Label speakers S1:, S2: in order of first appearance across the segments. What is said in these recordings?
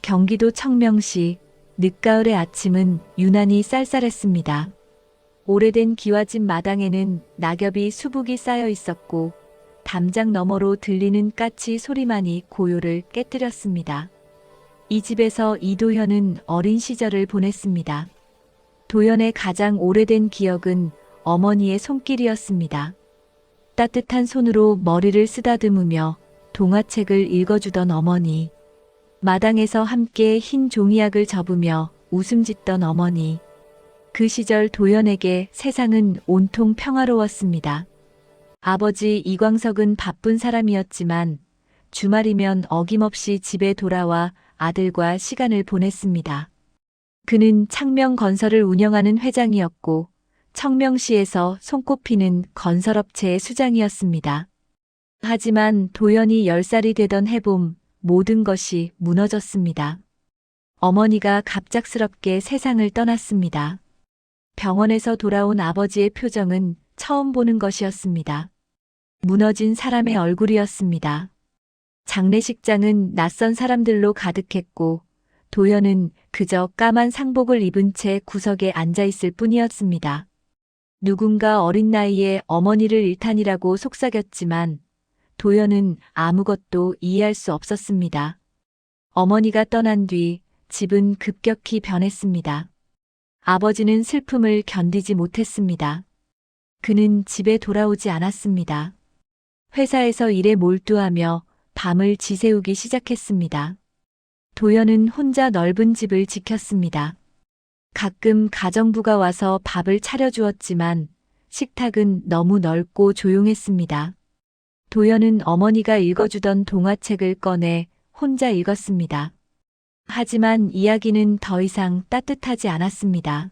S1: 경기도 청명시 늦가을의 아침은 유난히 쌀쌀했습니다. 오래된 기와집 마당에는 낙엽이 수북이 쌓여 있었고 담장 너머로 들리는 까치 소리만이 고요를 깨뜨렸습니다. 이 집에서 이도현은 어린 시절을 보냈습니다. 도현의 가장 오래된 기억은 어머니의 손길이었습니다. 따뜻한 손으로 머리를 쓰다듬으며 동화책을 읽어주던 어머니, 마당에서 함께 흰 종이약을 접으며 웃음 짓던 어머니. 그 시절 도연에게 세상은 온통 평화로웠습니다. 아버지 이광석은 바쁜 사람이었지만 주말이면 어김없이 집에 돌아와 아들과 시간을 보냈습니다. 그는 창명건설을 운영하는 회장이었고 청명시에서 손꼽히는 건설업체의 수장이었습니다. 하지만 도연이 10살이 되던 해봄 모든 것이 무너졌습니다. 어머니가 갑작스럽게 세상을 떠났습니다. 병원에서 돌아온 아버지의 표정은 처음 보는 것이었습니다. 무너진 사람의 얼굴이었습니다. 장례식장은 낯선 사람들로 가득했고 도연은 그저 까만 상복을 입은 채 구석에 앉아 있을 뿐이었습니다. 누군가 어린 나이에 어머니를 일탄이라고 속삭였지만 도연은 아무것도 이해할 수 없었습니다. 어머니가 떠난 뒤 집은 급격히 변했습니다. 아버지는 슬픔을 견디지 못했습니다. 그는 집에 돌아오지 않았습니다. 회사에서 일에 몰두하며 밤을 지새우기 시작했습니다. 도연은 혼자 넓은 집을 지켰습니다. 가끔 가정부가 와서 밥을 차려주었지만 식탁은 너무 넓고 조용했습니다. 도연은 어머니가 읽어주던 동화책을 꺼내 혼자 읽었습니다. 하지만 이야기는 더 이상 따뜻하지 않았습니다.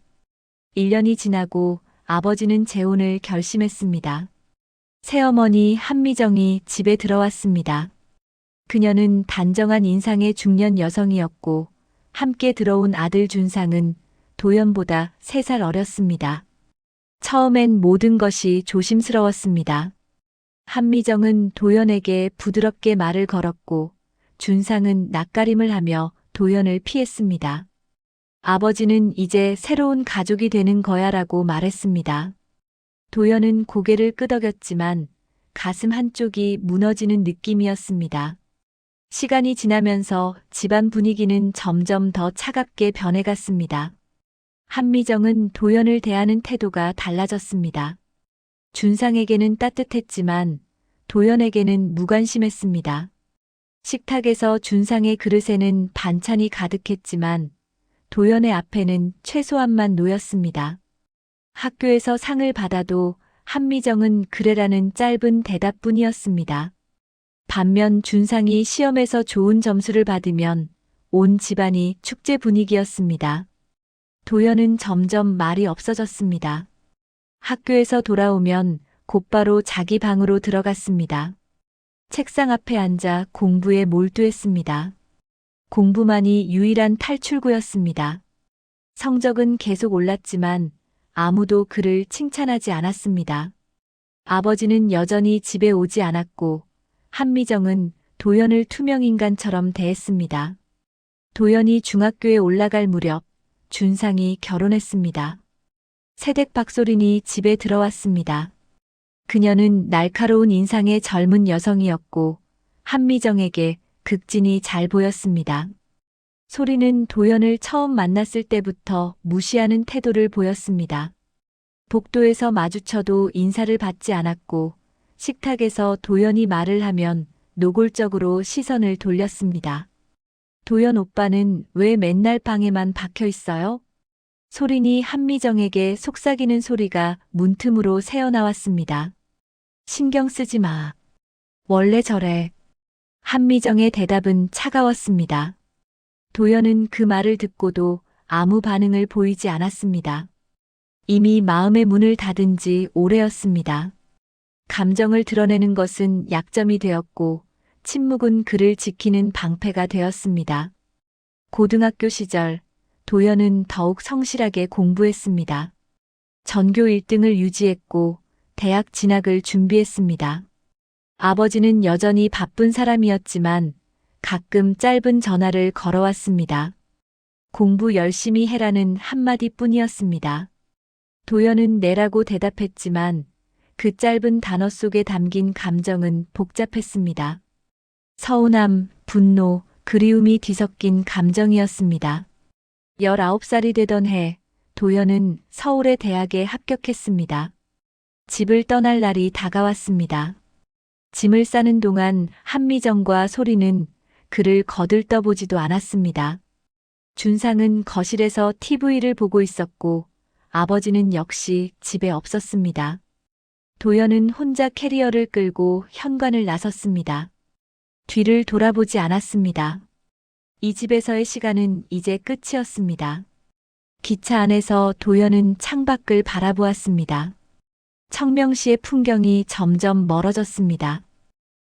S1: 1년이 지나고 아버지는 재혼을 결심했습니다. 새어머니 한미정이 집에 들어왔습니다. 그녀는 단정한 인상의 중년 여성이었고 함께 들어온 아들 준상은 도연보다 3살 어렸습니다. 처음엔 모든 것이 조심스러웠습니다. 한미정은 도연에게 부드럽게 말을 걸었고 준상은 낯가림을 하며 도연을 피했습니다. 아버지는 이제 새로운 가족이 되는 거야라고 말했습니다. 도연은 고개를 끄덕였지만 가슴 한쪽이 무너지는 느낌이었습니다. 시간이 지나면서 집안 분위기는 점점 더 차갑게 변해갔습니다. 한미정은 도연을 대하는 태도가 달라졌습니다. 준상에게는 따뜻했지만 도연에게는 무관심했습니다. 식탁에서 준상의 그릇에는 반찬이 가득했지만 도연의 앞에는 최소한만 놓였습니다. 학교에서 상을 받아도 한미정은 그래라는 짧은 대답뿐이었습니다. 반면 준상이 시험에서 좋은 점수를 받으면 온 집안이 축제 분위기였습니다. 도연은 점점 말이 없어졌습니다. 학교에서 돌아오면 곧바로 자기 방으로 들어갔습니다. 책상 앞에 앉아 공부에 몰두했습니다. 공부만이 유일한 탈출구였습니다. 성적은 계속 올랐지만 아무도 그를 칭찬하지 않았습니다. 아버지는 여전히 집에 오지 않았고 한미정은 도연을 투명인간처럼 대했습니다. 도연이 중학교에 올라갈 무렵 준상이 결혼했습니다. 새댁 박소린이 집에 들어왔습니다. 그녀는 날카로운 인상의 젊은 여성이었고 한미정에게 극진히 잘 보였습니다. 소리는 도연을 처음 만났을 때부터 무시하는 태도를 보였습니다. 복도에서 마주쳐도 인사를 받지 않았고 식탁에서 도연이 말을 하면 노골적으로 시선을 돌렸습니다. 도연 오빠는 왜 맨날 방에만 박혀 있어요? 소린이 한미정에게 속삭이는 소리가 문틈으로 새어나왔습니다. 신경 쓰지 마. 원래 저래. 한미정의 대답은 차가웠습니다. 도연은 그 말을 듣고도 아무 반응을 보이지 않았습니다. 이미 마음의 문을 닫은 지 오래였습니다. 감정을 드러내는 것은 약점이 되었고 침묵은 그를 지키는 방패가 되었습니다. 고등학교 시절 도연은 더욱 성실하게 공부했습니다. 전교 1등을 유지했고 대학 진학을 준비했습니다. 아버지는 여전히 바쁜 사람이었지만 가끔 짧은 전화를 걸어왔습니다. 공부 열심히 해라는 한마디뿐이었습니다. 도연은 네라고 대답했지만 그 짧은 단어 속에 담긴 감정은 복잡했습니다. 서운함, 분노, 그리움이 뒤섞인 감정이었습니다. 19살이 되던 해, 도연은 서울의 대학에 합격했습니다. 집을 떠날 날이 다가왔습니다. 짐을 싸는 동안 한미정과 소리는 그를 거들떠보지도 않았습니다. 준상은 거실에서 TV를 보고 있었고 아버지는 역시 집에 없었습니다. 도연은 혼자 캐리어를 끌고 현관을 나섰습니다. 뒤를 돌아보지 않았습니다. 이 집에서의 시간은 이제 끝이었습니다. 기차 안에서 도연은 창밖을 바라보았습니다. 청명시의 풍경이 점점 멀어졌습니다.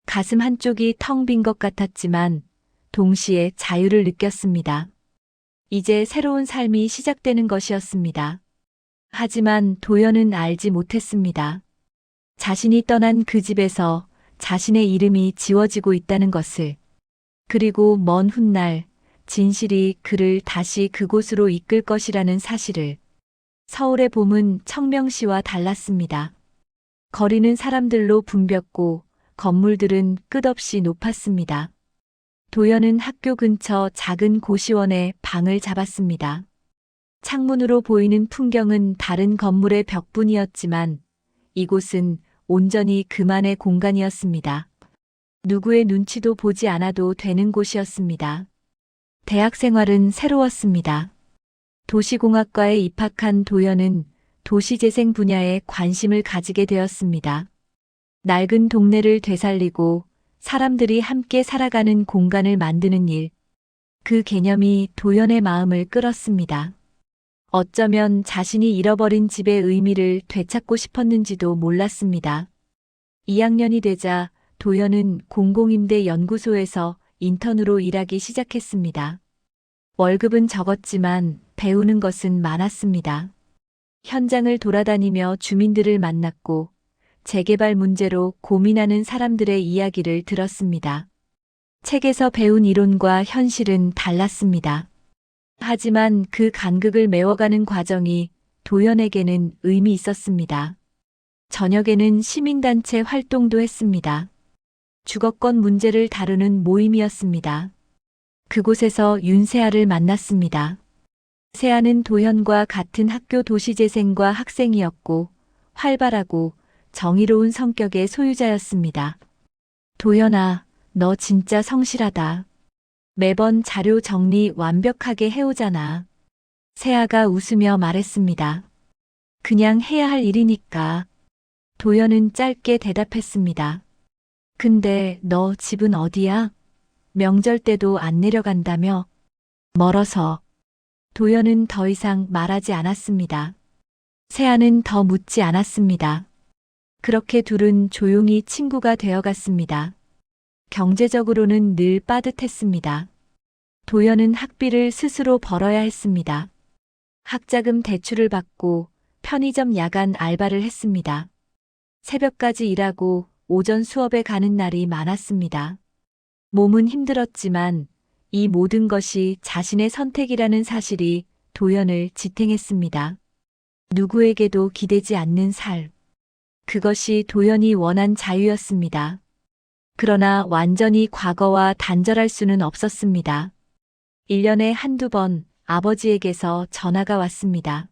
S1: 가슴 한쪽이 텅 빈 것 같았지만 동시에 자유를 느꼈습니다. 이제 새로운 삶이 시작되는 것이었습니다. 하지만 도연은 알지 못했습니다. 자신이 떠난 그 집에서 자신의 이름이 지워지고 있다는 것을, 그리고 먼 훗날 진실이 그를 다시 그곳으로 이끌 것이라는 사실을. 서울의 봄은 청명시와 달랐습니다. 거리는 사람들로 붐볐고 건물들은 끝없이 높았습니다. 도연은 학교 근처 작은 고시원에 방을 잡았습니다. 창문으로 보이는 풍경은 다른 건물의 벽뿐이었지만 이곳은 온전히 그만의 공간이었습니다. 누구의 눈치도 보지 않아도 되는 곳이었습니다. 대학 생활은 새로웠습니다. 도시공학과에 입학한 도연은 도시재생 분야에 관심을 가지게 되었습니다. 낡은 동네를 되살리고 사람들이 함께 살아가는 공간을 만드는 일. 그 개념이 도연의 마음을 끌었습니다. 어쩌면 자신이 잃어버린 집의 의미를 되찾고 싶었는지도 몰랐습니다. 2학년이 되자 도연은 공공임대 연구소에서 인턴으로 일하기 시작했습니다. 월급은 적었지만 배우는 것은 많았습니다. 현장을 돌아다니며 주민들을 만났고 재개발 문제로 고민하는 사람들의 이야기를 들었습니다. 책에서 배운 이론과 현실은 달랐습니다. 하지만 그 간극을 메워가는 과정이 도연에게는 의미 있었습니다. 저녁에는 시민단체 활동도 했습니다. 주거권 문제를 다루는 모임이었습니다. 그곳에서 윤세아를 만났습니다. 세아는 도연과 같은 학교 도시재생과 학생이었고 활발하고 정의로운 성격의 소유자였습니다. 도연아, 너 진짜 성실하다. 매번 자료 정리 완벽하게 해오잖아. 세아가 웃으며 말했습니다. 그냥 해야 할 일이니까. 도연은 짧게 대답했습니다. 근데 너 집은 어디야? 명절 때도 안 내려간다며? 멀어서. 도연은 더 이상 말하지 않았습니다. 세아는 더 묻지 않았습니다. 그렇게 둘은 조용히 친구가 되어갔습니다. 경제적으로는 늘 빠듯했습니다. 도연은 학비를 스스로 벌어야 했습니다. 학자금 대출을 받고 편의점 야간 알바를 했습니다. 새벽까지 일하고 오전 수업에 가는 날이 많았습니다. 몸은 힘들었지만 이 모든 것이 자신의 선택이라는 사실이 도연을 지탱했습니다. 누구에게도 기대지 않는 삶. 그것이 도연이 원한 자유였습니다. 그러나 완전히 과거와 단절할 수는 없었습니다. 1년에 한두 번 아버지에게서 전화가 왔습니다.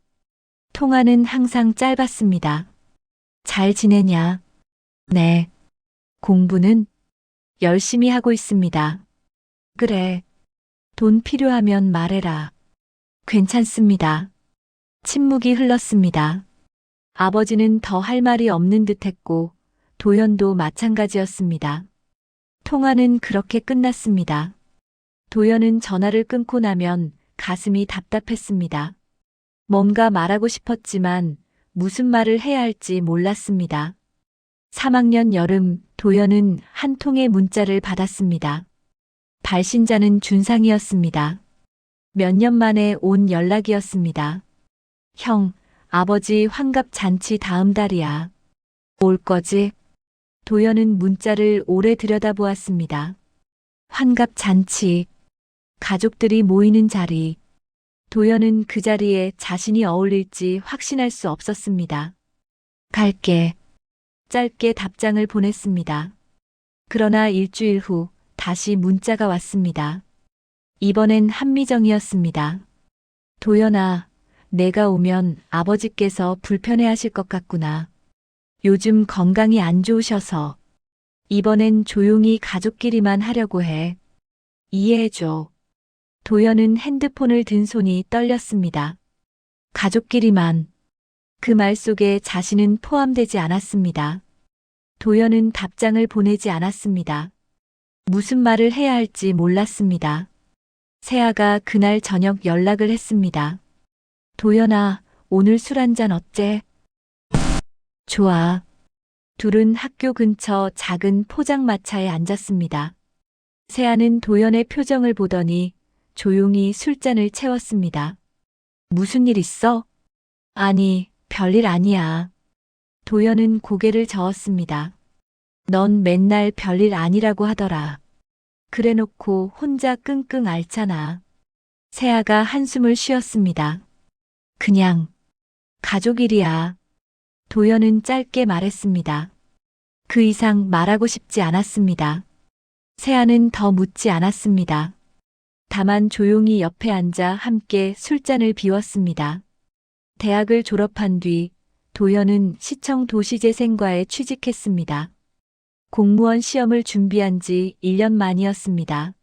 S1: 통화는 항상 짧았습니다. 잘 지내냐? 네. 공부는? 열심히 하고 있습니다. 그래. 돈 필요하면 말해라. 괜찮습니다. 침묵이 흘렀습니다. 아버지는 더 할 말이 없는 듯했고 도연도 마찬가지였습니다. 통화는 그렇게 끝났습니다. 도연은 전화를 끊고 나면 가슴이 답답했습니다. 뭔가 말하고 싶었지만 무슨 말을 해야 할지 몰랐습니다. 3학년 여름 도연은 한 통의 문자를 받았습니다. 발신자는 준상이었습니다. 몇 년 만에 온 연락이었습니다. 형, 아버지 환갑 잔치 다음 달이야. 올 거지? 도연은 문자를 오래 들여다보았습니다. 환갑 잔치, 가족들이 모이는 자리. 도연은 그 자리에 자신이 어울릴지 확신할 수 없었습니다. 갈게. 짧게 답장을 보냈습니다. 그러나 일주일 후 다시 문자가 왔습니다. 이번엔 한미정이었습니다. 도연아, 내가 오면 아버지께서 불편해하실 것 같구나. 요즘 건강이 안 좋으셔서. 이번엔 조용히 가족끼리만 하려고 해. 이해해줘. 도연은 핸드폰을 든 손이 떨렸습니다. 가족끼리만. 그 말 속에 자신은 포함되지 않았습니다. 도연은 답장을 보내지 않았습니다. 무슨 말을 해야 할지 몰랐습니다. 세아가 그날 저녁 연락을 했습니다. 도연아, 오늘 술 한잔 어째? 좋아. 둘은 학교 근처 작은 포장마차에 앉았습니다. 세아는 도연의 표정을 보더니 조용히 술잔을 채웠습니다. 무슨 일 있어? 아니, 별일 아니야. 도연은 고개를 저었습니다. 넌 맨날 별일 아니라고 하더라. 그래놓고 혼자 끙끙 앓잖아. 세아가 한숨을 쉬었습니다. 그냥 가족 일이야. 도연은 짧게 말했습니다. 그 이상 말하고 싶지 않았습니다. 세아는 더 묻지 않았습니다. 다만 조용히 옆에 앉아 함께 술잔을 비웠습니다. 대학을 졸업한 뒤 도연은 시청 도시재생과에 취직했습니다. 공무원 시험을 준비한 지 1년 만이었습니다.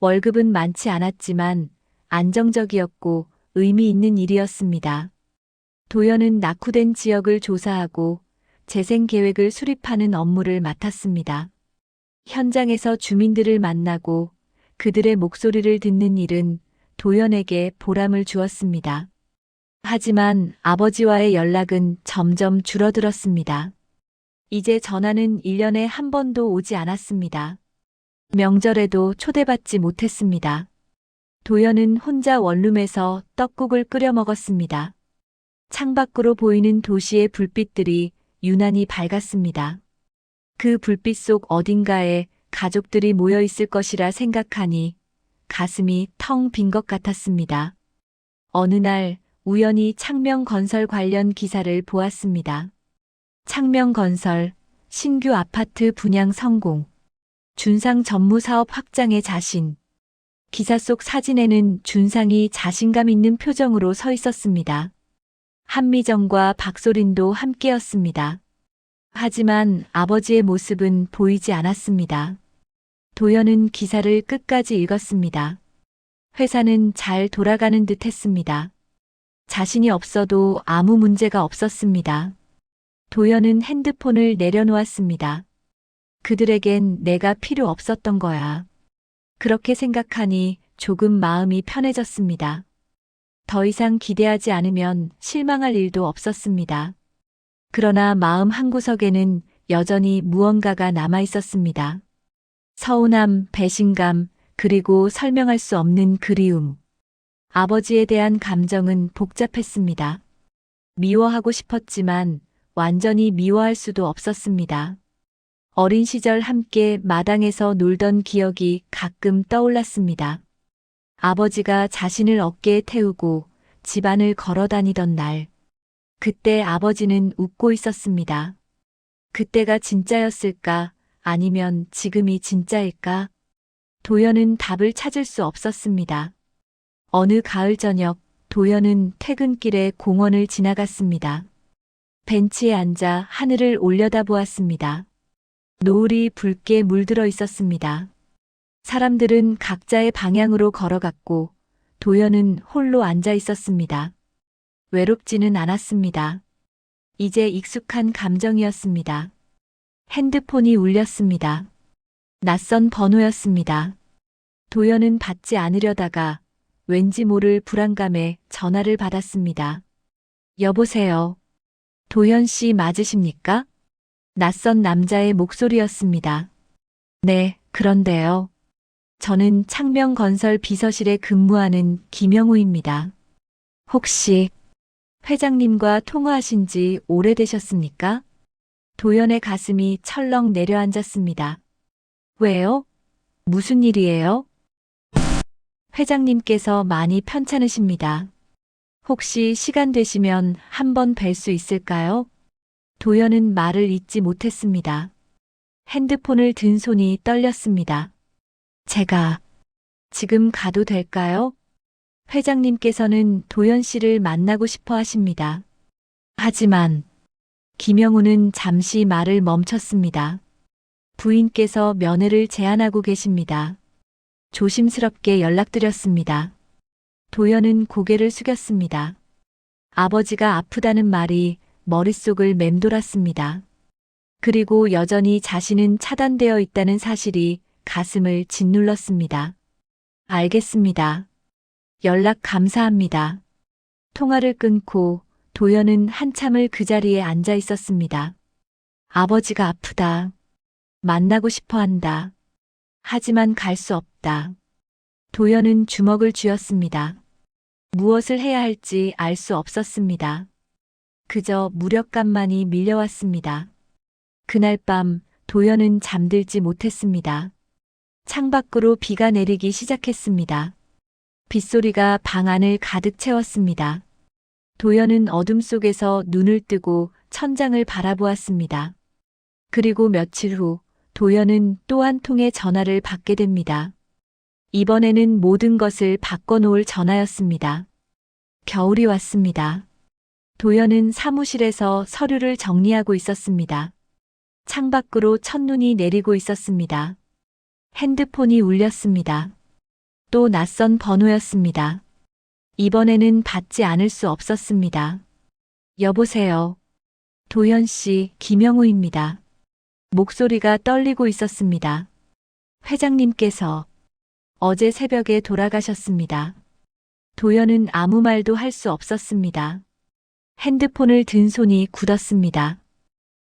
S1: 월급은 많지 않았지만 안정적이었고 의미 있는 일이었습니다. 도연은 낙후된 지역을 조사하고 재생 계획을 수립하는 업무를 맡았습니다. 현장에서 주민들을 만나고 그들의 목소리를 듣는 일은 도연에게 보람을 주었습니다. 하지만 아버지와의 연락은 점점 줄어들었습니다. 이제 전화는 1년에 한 번도 오지 않았습니다. 명절에도 초대받지 못했습니다. 도연은 혼자 원룸에서 떡국을 끓여 먹었습니다. 창밖으로 보이는 도시의 불빛들이 유난히 밝았습니다. 그 불빛 속 어딘가에 가족들이 모여 있을 것이라 생각하니 가슴이 텅 빈 것 같았습니다. 어느 날 우연히 창명건설 관련 기사를 보았습니다. 창명건설, 신규 아파트 분양 성공, 준상 전무사업 확장의 자신. 기사 속 사진에는 준상이 자신감 있는 표정으로 서 있었습니다. 한미정과 박소린도 함께였습니다. 하지만 아버지의 모습은 보이지 않았습니다. 도연은 기사를 끝까지 읽었습니다. 회사는 잘 돌아가는 듯 했습니다. 자신이 없어도 아무 문제가 없었습니다. 도연은 핸드폰을 내려놓았습니다. 그들에겐 내가 필요 없었던 거야. 그렇게 생각하니 조금 마음이 편해졌습니다. 더 이상 기대하지 않으면 실망할 일도 없었습니다. 그러나 마음 한구석에는 여전히 무언가가 남아 있었습니다. 서운함, 배신감, 그리고 설명할 수 없는 그리움. 아버지에 대한 감정은 복잡했습니다. 미워하고 싶었지만 완전히 미워할 수도 없었습니다. 어린 시절 함께 마당에서 놀던 기억이 가끔 떠올랐습니다. 아버지가 자신을 어깨에 태우고 집안을 걸어 다니던 날. 그때 아버지는 웃고 있었습니다. 그때가 진짜였을까? 아니면 지금이 진짜일까? 도연은 답을 찾을 수 없었습니다. 어느 가을 저녁, 도연은 퇴근길에 공원을 지나갔습니다. 벤치에 앉아 하늘을 올려다보았습니다. 노을이 붉게 물들어 있었습니다. 사람들은 각자의 방향으로 걸어갔고 도연은 홀로 앉아 있었습니다. 외롭지는 않았습니다. 이제 익숙한 감정이었습니다. 핸드폰이 울렸습니다. 낯선 번호였습니다. 도연은 받지 않으려다가 왠지 모를 불안감에 전화를 받았습니다. 여보세요. 도연 씨 맞으십니까? 낯선 남자의 목소리였습니다. 네, 그런데요. 저는 창명건설 비서실에 근무하는 김영우입니다. 혹시 회장님과 통화하신 지 오래되셨습니까? 도연의 가슴이 철렁 내려앉았습니다. 왜요? 무슨 일이에요? 회장님께서 많이 편찮으십니다. 혹시 시간 되시면 한번 뵐 수 있을까요? 도연은 말을 잇지 못했습니다. 핸드폰을 든 손이 떨렸습니다. 제가 지금 가도 될까요? 회장님께서는 도연 씨를 만나고 싶어 하십니다. 하지만 김영우는 잠시 말을 멈췄습니다. 부인께서 면회를 제안하고 계십니다. 조심스럽게 연락드렸습니다. 도연은 고개를 숙였습니다. 아버지가 아프다는 말이 머릿속을 맴돌았습니다. 그리고 여전히 자신은 차단되어 있다는 사실이 가슴을 짓눌렀습니다. 알겠습니다. 연락 감사합니다. 통화를 끊고 도연은 한참을 그 자리에 앉아 있었습니다. 아버지가 아프다. 만나고 싶어 한다. 하지만 갈 수 없다. 도연은 주먹을 쥐었습니다. 무엇을 해야 할지 알 수 없었습니다. 그저 무력감만이 밀려왔습니다. 그날 밤 도연은 잠들지 못했습니다. 창밖으로 비가 내리기 시작했습니다. 빗소리가 방 안을 가득 채웠습니다. 도연은 어둠 속에서 눈을 뜨고 천장을 바라보았습니다. 그리고 며칠 후 도연은 또 한 통의 전화를 받게 됩니다. 이번에는 모든 것을 바꿔놓을 전화였습니다. 겨울이 왔습니다. 도연은 사무실에서 서류를 정리하고 있었습니다. 창밖으로 첫눈이 내리고 있었습니다. 핸드폰이 울렸습니다. 또 낯선 번호였습니다. 이번에는 받지 않을 수 없었습니다. 여보세요. 도연 씨, 김영우입니다. 목소리가 떨리고 있었습니다. 회장님께서 어제 새벽에 돌아가셨습니다. 도연은 아무 말도 할 수 없었습니다. 핸드폰을 든 손이 굳었습니다.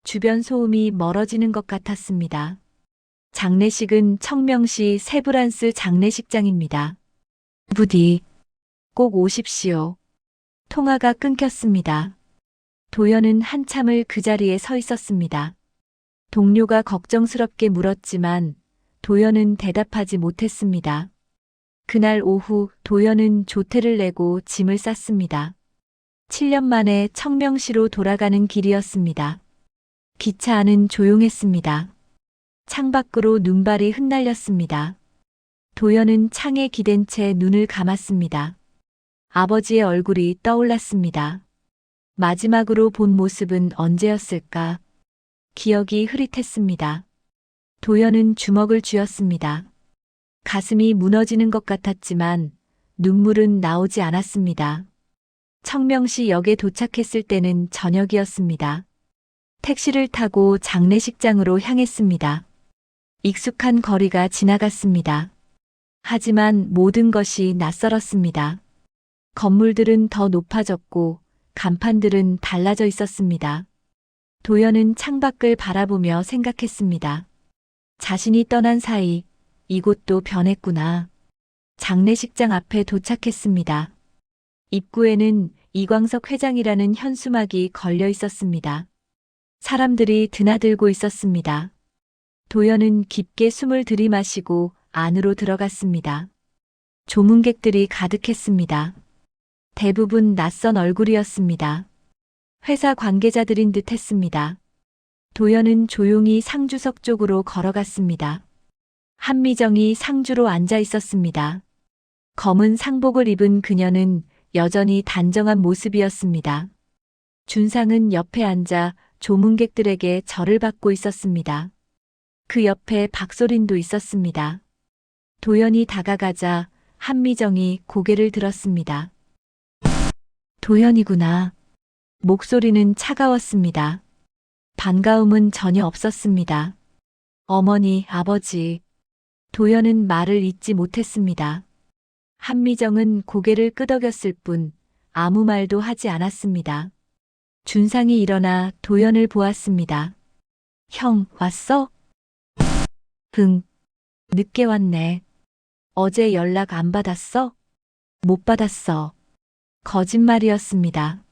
S1: 주변 소음이 멀어지는 것 같았습니다. 장례식은 청명시 세브란스 장례식장입니다. 부디 꼭 오십시오. 통화가 끊겼습니다. 도연은 한참을 그 자리에 서 있었습니다. 동료가 걱정스럽게 물었지만 도연은 대답하지 못했습니다. 그날 오후 도연은 조퇴를 내고 짐을 쌌습니다. 7년 만에 청명시로 돌아가는 길이었습니다. 기차 안은 조용했습니다. 창밖으로 눈발이 흩날렸습니다. 도연은 창에 기댄 채 눈을 감았습니다. 아버지의 얼굴이 떠올랐습니다. 마지막으로 본 모습은 언제였을까? 기억이 흐릿했습니다. 도연은 주먹을 쥐었습니다. 가슴이 무너지는 것 같았지만 눈물은 나오지 않았습니다. 청명시 역에 도착했을 때는 저녁이었습니다. 택시를 타고 장례식장으로 향했습니다. 익숙한 거리가 지나갔습니다. 하지만 모든 것이 낯설었습니다. 건물들은 더 높아졌고 간판들은 달라져 있었습니다. 도연은 창밖을 바라보며 생각했습니다. 자신이 떠난 사이 이곳도 변했구나. 장례식장 앞에 도착했습니다. 입구에는 이광석 회장이라는 현수막이 걸려 있었습니다. 사람들이 드나들고 있었습니다. 도연은 깊게 숨을 들이마시고 안으로 들어갔습니다. 조문객들이 가득했습니다. 대부분 낯선 얼굴이었습니다. 회사 관계자들인 듯 했습니다. 도연은 조용히 상주석 쪽으로 걸어갔습니다. 한미정이 상주로 앉아 있었습니다. 검은 상복을 입은 그녀는 여전히 단정한 모습이었습니다. 준상은 옆에 앉아 조문객들에게 절을 받고 있었습니다. 그 옆에 박소린도 있었습니다. 도연이 다가가자 한미정이 고개를 들었습니다. 도연이구나. 목소리는 차가웠습니다. 반가움은 전혀 없었습니다. 어머니, 아버지. 도연은 말을 잇지 못했습니다. 한미정은 고개를 끄덕였을 뿐 아무 말도 하지 않았습니다. 준상이 일어나 도연을 보았습니다. 형, 왔어? 응. 늦게 왔네. 어제 연락 안 받았어? 못 받았어. 거짓말이었습니다.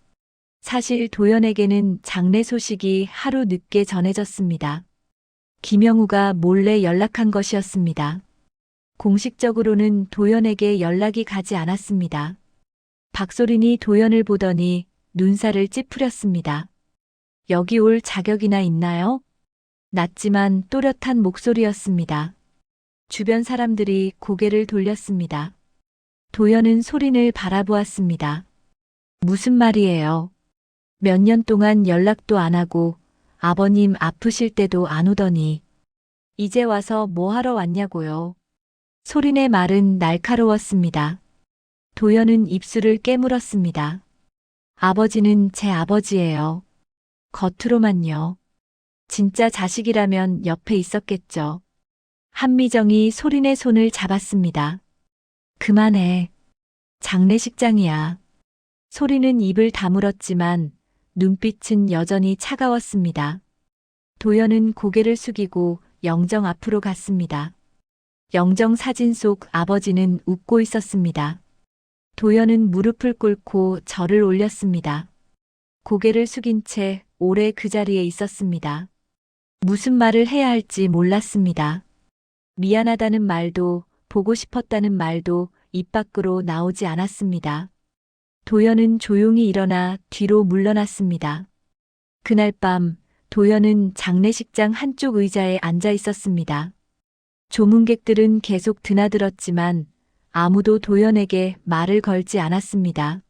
S1: 사실 도연에게는 장례 소식이 하루 늦게 전해졌습니다. 김영우가 몰래 연락한 것이었습니다. 공식적으로는 도연에게 연락이 가지 않았습니다. 박소린이 도연을 보더니 눈살을 찌푸렸습니다. 여기 올 자격이나 있나요? 낮지만 또렷한 목소리였습니다. 주변 사람들이 고개를 돌렸습니다. 도연은 소린을 바라보았습니다. 무슨 말이에요? 몇 년 동안 연락도 안 하고 아버님 아프실 때도 안 오더니 이제 와서 뭐 하러 왔냐고요. 소린의 말은 날카로웠습니다. 도연은 입술을 깨물었습니다. 아버지는 제 아버지예요. 겉으로만요. 진짜 자식이라면 옆에 있었겠죠. 한미정이 소린의 손을 잡았습니다. 그만해. 장례식장이야. 소리는 입을 다물었지만 눈빛은 여전히 차가웠습니다. 도연은 고개를 숙이고 영정 앞으로 갔습니다. 영정 사진 속 아버지는 웃고 있었습니다. 도연은 무릎을 꿇고 절을 올렸습니다. 고개를 숙인 채 오래 그 자리에 있었습니다. 무슨 말을 해야 할지 몰랐습니다. 미안하다는 말도 보고 싶었다는 말도 입 밖으로 나오지 않았습니다. 도연은 조용히 일어나 뒤로 물러났습니다. 그날 밤 도연은 장례식장 한쪽 의자에 앉아 있었습니다. 조문객들은 계속 드나들었지만 아무도 도연에게 말을 걸지 않았습니다.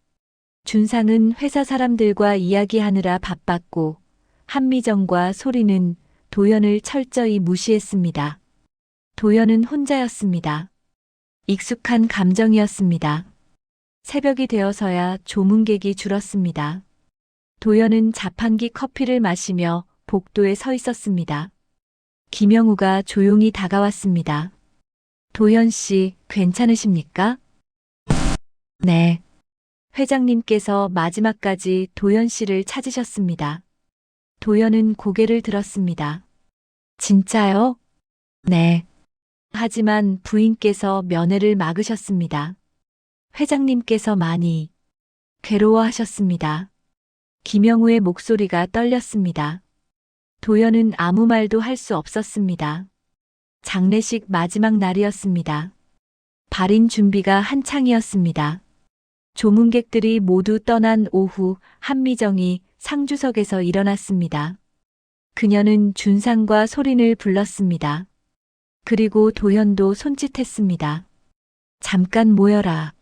S1: 준상은 회사 사람들과 이야기하느라 바빴고 한미정과 소리는 도연을 철저히 무시했습니다. 도연은 혼자였습니다. 익숙한 감정이었습니다. 새벽이 되어서야 조문객이 줄었습니다. 도연은 자판기 커피를 마시며 복도에 서 있었습니다. 김영우가 조용히 다가왔습니다. 도연 씨, 괜찮으십니까? 네. 회장님께서 마지막까지 도연 씨를 찾으셨습니다. 도연은 고개를 들었습니다. 진짜요? 네. 하지만 부인께서 면회를 막으셨습니다. 회장님께서 많이 괴로워하셨습니다. 김영우의 목소리가 떨렸습니다. 도연은 아무 말도 할 수 없었습니다. 장례식 마지막 날이었습니다. 발인 준비가 한창이었습니다. 조문객들이 모두 떠난 오후 한미정이 상주석에서 일어났습니다. 그녀는 준상과 소린을 불렀습니다. 그리고 도연도 손짓했습니다. 잠깐 모여라.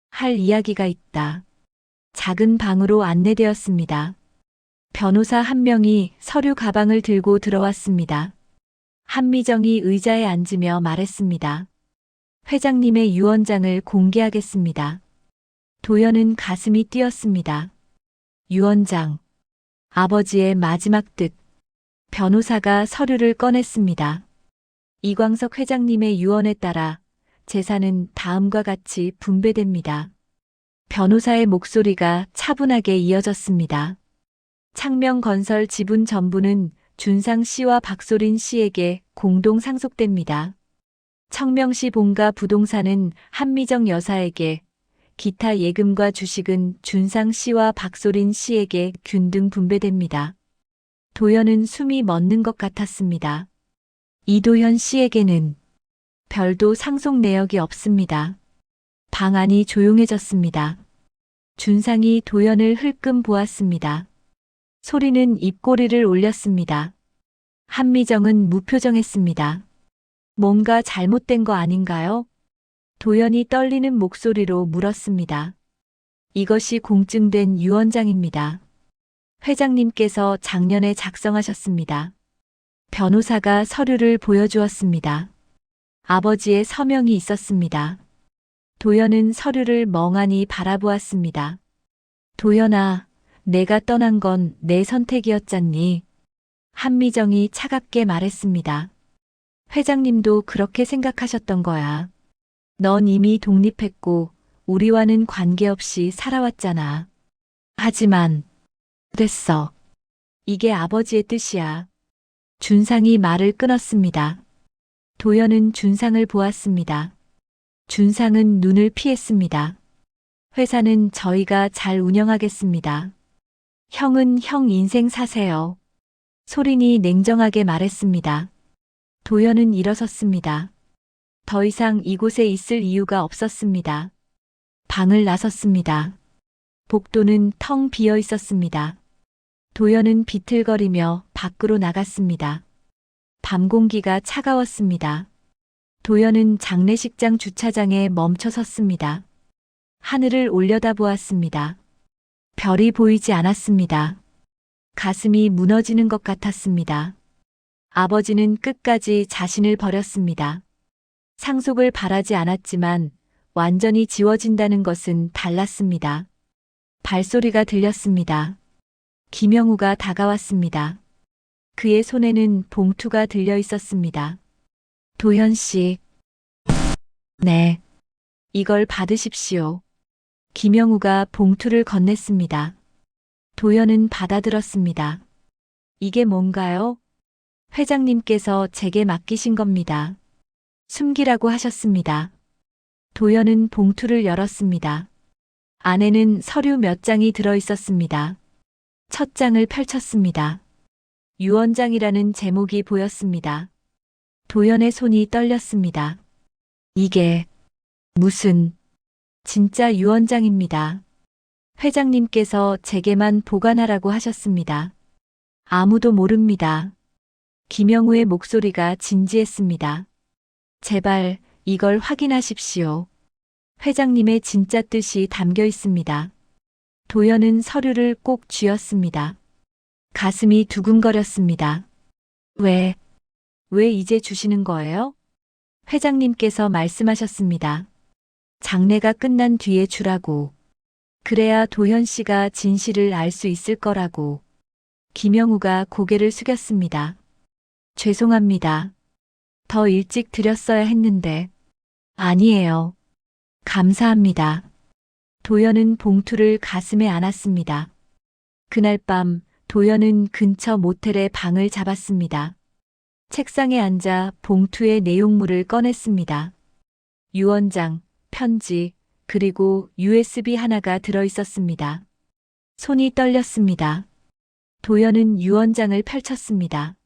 S1: 할 이야기가 있다. 작은 방으로 안내되었습니다. 변호사 한 명이 서류 가방을 들고 들어왔습니다. 한미정이 의자에 앉으며 말했습니다. 회장님의 유언장을 공개하겠습니다. 도연은 가슴이 뛰었습니다. 유언장. 아버지의 마지막 뜻. 변호사가 서류를 꺼냈습니다. 이광석 회장님의 유언에 따라 재산은 다음과 같이 분배됩니다. 변호사의 목소리가 차분하게 이어졌습니다. 창명건설 지분 전부는 준상 씨와 박소린 씨에게 공동 상속됩니다. 청명시 본가 부동산은 한미정 여사에게, 기타 예금과 주식은 준상 씨와 박소린 씨에게 균등 분배됩니다. 도연은 숨이 멎는 것 같았습니다. 이도현 씨에게는 별도 상속 내역이 없습니다. 방 안이 조용해졌습니다. 준상이 도연을 흘끔 보았습니다. 소리는 입꼬리를 올렸습니다. 한미정은 무표정했습니다. 뭔가 잘못된 거 아닌가요? 도연이 떨리는 목소리로 물었습니다. 이것이 공증된 유언장입니다. 회장님께서 작년에 작성하셨습니다. 변호사가 서류를 보여주었습니다. 아버지의 서명이 있었습니다. 도연은 서류를 멍하니 바라보았습니다. 도연아, 내가 떠난 건 내 선택이었잖니. 한미정이 차갑게 말했습니다. 회장님도 그렇게 생각하셨던 거야. 넌 이미 독립했고 우리와는 관계없이 살아왔잖아. 하지만 됐어. 이게 아버지의 뜻이야. 준상이 말을 끊었습니다. 도연은 준상을 보았습니다. 준상은 눈을 피했습니다. 회사는 저희가 잘 운영하겠습니다. 형은 형 인생 사세요. 소린이 냉정하게 말했습니다. 도연은 일어섰습니다. 더 이상 이곳에 있을 이유가 없었습니다. 방을 나섰습니다. 복도는 텅 비어 있었습니다. 도연은 비틀거리며 밖으로 나갔습니다. 밤 공기가 차가웠습니다. 도연은 장례식장 주차장에 멈춰 섰습니다. 하늘을 올려다보았습니다. 별이 보이지 않았습니다. 가슴이 무너지는 것 같았습니다. 아버지는 끝까지 자신을 버렸습니다. 상속을 바라지 않았지만 완전히 지워진다는 것은 달랐습니다. 발소리가 들렸습니다. 김영우가 다가왔습니다. 그의 손에는 봉투가 들려 있었습니다. 도현 씨. 네. 이걸 받으십시오. 김영우가 봉투를 건넸습니다. 도연은 받아들었습니다. 이게 뭔가요? 회장님께서 제게 맡기신 겁니다. 숨기라고 하셨습니다. 도연은 봉투를 열었습니다. 안에는 서류 몇 장이 들어 있었습니다. 첫 장을 펼쳤습니다. 유언장이라는 제목이 보였습니다. 도연의 손이 떨렸습니다. 이게 무슨 진짜 유언장입니다. 회장님께서 제게만 보관하라고 하셨습니다. 아무도 모릅니다. 김영우의 목소리가 진지했습니다. 제발 이걸 확인하십시오. 회장님의 진짜 뜻이 담겨 있습니다. 도연은 서류를 꼭 쥐었습니다. 가슴이 두근거렸습니다. 왜 이제 주시는 거예요? 회장님께서 말씀하셨습니다. 장례가 끝난 뒤에 주라고. 그래야 도현 씨가 진실을 알 수 있을 거라고. 김영우가 고개를 숙였습니다. 죄송합니다. 더 일찍 드렸어야 했는데. 아니에요. 감사합니다. 도연은 봉투를 가슴에 안았습니다. 그날 밤 도연은 근처 모텔에 방을 잡았습니다. 책상에 앉아 봉투의 내용물을 꺼냈습니다. 유언장, 편지, 그리고 USB 하나가 들어 있었습니다. 손이 떨렸습니다. 도연은 유언장을 펼쳤습니다.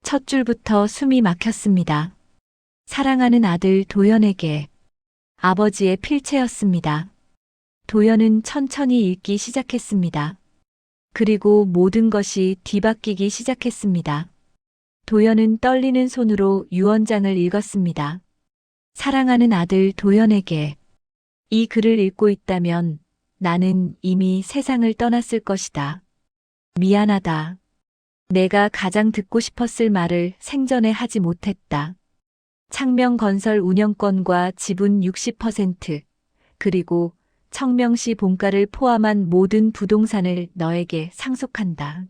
S1: 첫 줄부터 숨이 막혔습니다. 사랑하는 아들 도연에게. 아버지의 필체였습니다. 도연은 천천히 읽기 시작했습니다. 그리고 모든 것이 뒤바뀌기 시작했습니다. 도연은 떨리는 손으로 유언장을 읽었습니다. 사랑하는 아들 도연에게. 이 글을 읽고 있다면 나는 이미 세상을 떠났을 것이다. 미안하다. 내가 가장 듣고 싶었을 말을 생전에 하지 못했다. 창명건설 운영권과 지분 60%, 그리고 청명시 본가를 포함한 모든 부동산을 너에게 상속한다.